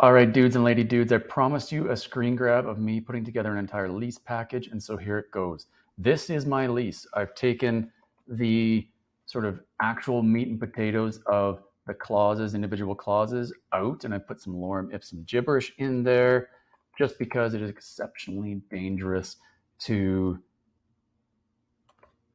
All right, dudes and lady dudes, I promised you a screen grab of me putting together an entire lease package, and so here it goes. This is my lease. I've taken the sort of actual meat and potatoes of the clauses, individual clauses, out, and I put some lorem ipsum gibberish in there just because it is exceptionally dangerous to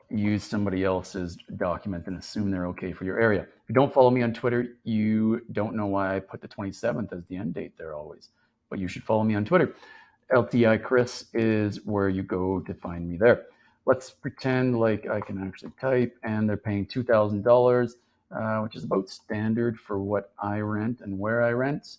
use somebody else's document and assume they're okay for your area. If you don't follow me on Twitter, you don't know why I put the 27th as the end date there always, but you should follow me on Twitter. LTI Chris is where you go to find me there. Let's pretend like I can actually type and they're paying $2,000, which is about standard for what I rent and where I rent.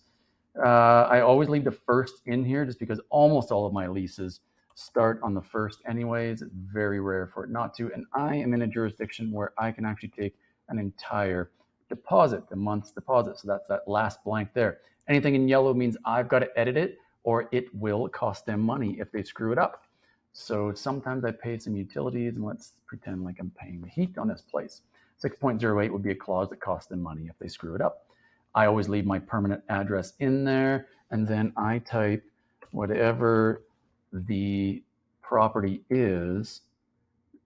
I always leave the first in here just because almost all of my leases start on the first anyways. It's very rare for it not to. And I am in a jurisdiction where I can actually take an entire deposit, the month's deposit. So that's that last blank there. Anything in yellow means I've got to edit it or it will cost them money if they screw it up. So sometimes I pay some utilities, and let's pretend like I'm paying the heat on this place. 6.08 would be a clause that costs them money if they screw it up. I always leave my permanent address in there, and then I type whatever the property is,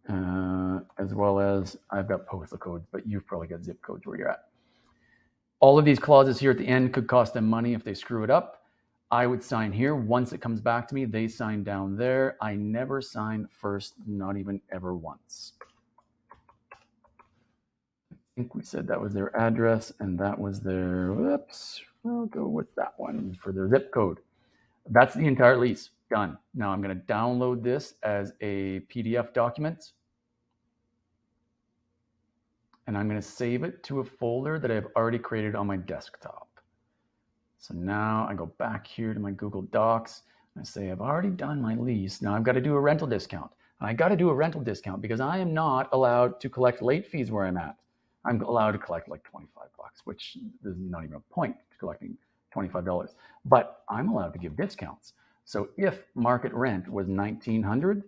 as well as I've got postal codes, but you've probably got zip codes where you're at. All of these clauses here at the end could cost them money if they screw it up. I would sign here. Once it comes back to me, they sign down there. I never sign first, not even ever once. I think we said that was their address and that was their, whoops, I'll go with that one for their zip code. That's the entire lease. Done. Now I'm going to download this as a PDF document, and I'm going to save it to a folder that I've already created on my desktop. So now I go back here to my Google Docs and I say, I've already done my lease. Now I've got to do a rental discount. And I got to do a rental discount because I am not allowed to collect late fees where I'm at. I'm allowed to collect like $25, which is not even a point to collecting $25, but I'm allowed to give discounts. So if market rent was $1,900,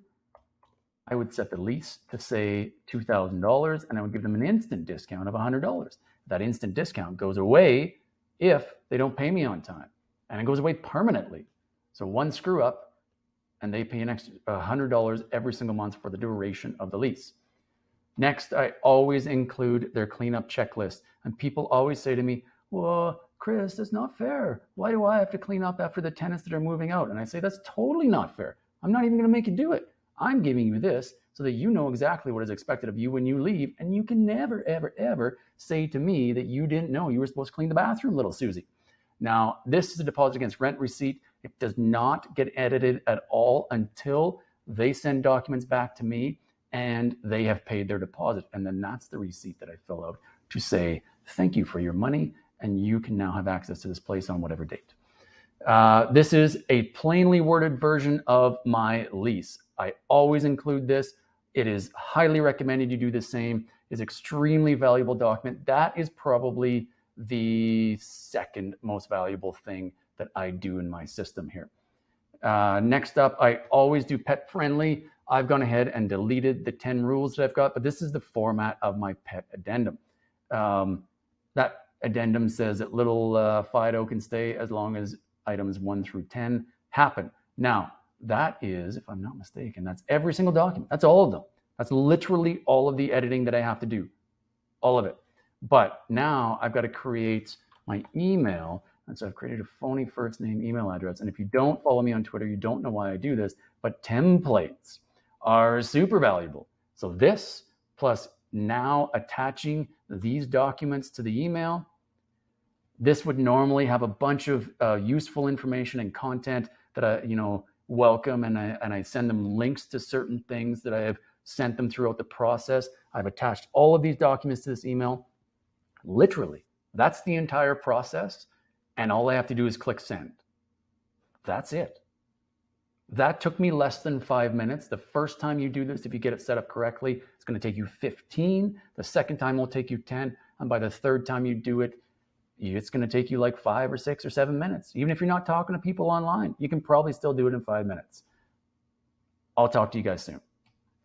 I would set the lease to say $2,000 and I would give them an instant discount of $100. That instant discount goes away if they don't pay me on time, and it goes away permanently. So one screw up and they pay an extra $100 every single month for the duration of the lease. Next, I always include their cleanup checklist, and people always say to me, well, Chris, that's not fair. Why do I have to clean up after the tenants that are moving out? And I say, that's totally not fair. I'm not even going to make you do it. I'm giving you this so that you know exactly what is expected of you when you leave, and you can never, ever, ever say to me that you didn't know you were supposed to clean the bathroom, little Susie. Now, this is a deposit against rent receipt. It does not get edited at all until they send documents back to me and they have paid their deposit. And then that's the receipt that I fill out to say, thank you for your money, and you can now have access to this place on whatever date. This is a plainly worded version of my lease. I always include this. It is highly recommended you do the same. It's an extremely valuable document. That is probably the second most valuable thing that I do in my system here. Next up, I always do pet friendly. I've gone ahead and deleted the 10 rules that I've got, but this is the format of my pet addendum. That addendum says that little Fido can stay as long as items 1 through 10 happen. Now, that is, if I'm not mistaken, that's every single document. That's all of them. That's literally all of the editing that I have to do, all of it. But now I've got to create my email. And so I've created a phony first name email address. And if you don't follow me on Twitter, you don't know why I do this, but templates are super valuable. So this plus now attaching these documents to the email, this would normally have a bunch of useful information and content that I, welcome, and I send them links to certain things that I have sent them throughout the process. I've attached all of these documents to this email. Literally, that's the entire process, and all I have to do is click send. That's it. That took me less than 5 minutes. The first time you do this, if you get it set up correctly, it's going to take you 15. The second time will take you 10. And by the third time you do it, it's going to take you like 5 or 6 or 7 minutes. Even if you're not talking to people online, you can probably still do it in 5 minutes. I'll talk to you guys soon.